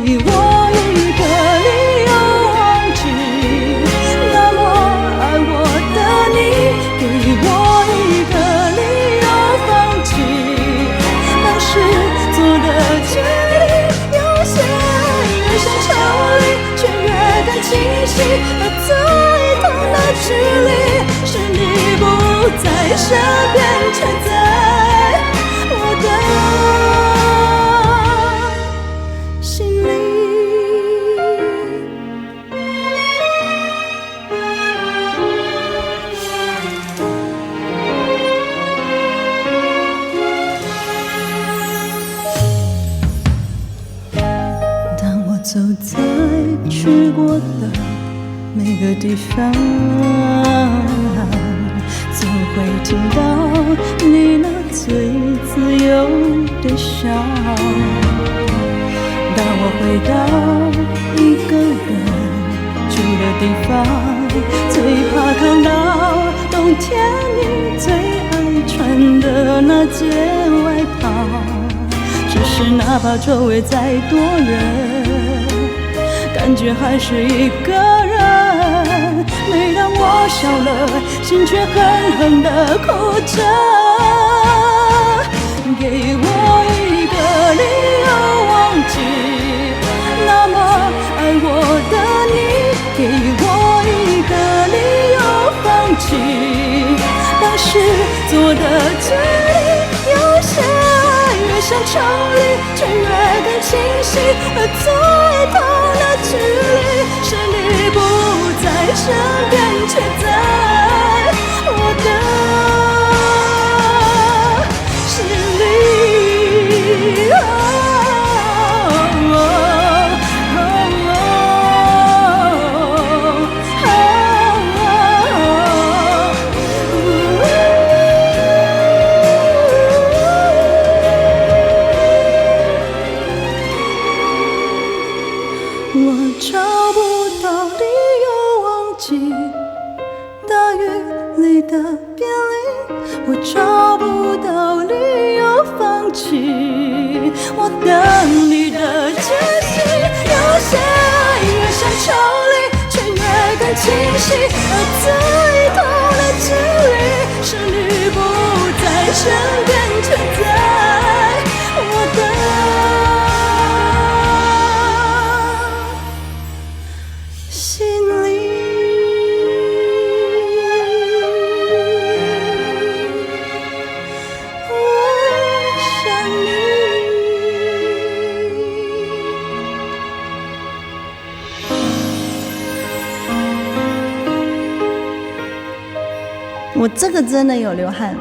我一个理由忘记那么爱我的你，给我一个理由放弃当时做的决定。有些爱越像抽离，却越更清晰，而最痛的距离是你不在身边，却在我的心里。当我走在去过的每个地方，总会听到你那最自由的笑。当我回到一个人住的地方，最怕看到冬天你最爱穿的那件外套。只是哪怕周围再多人，感觉还是一个人。每当我笑了，心却狠狠地哭着。给我一个理由忘记那么爱我的你，给我一个理由放弃当时做的决定。有些爱越像抽离，却越更清晰，而最痛的距离是你不在身边，却在我的心里。我找不到理由忘记大雨里的别离，我找不到理由放弃我等你的决心。有些爱越像抽离，却越更清晰，而最痛的距离是你不在身边，却在我的心里。我想你。我这个真的有流汗。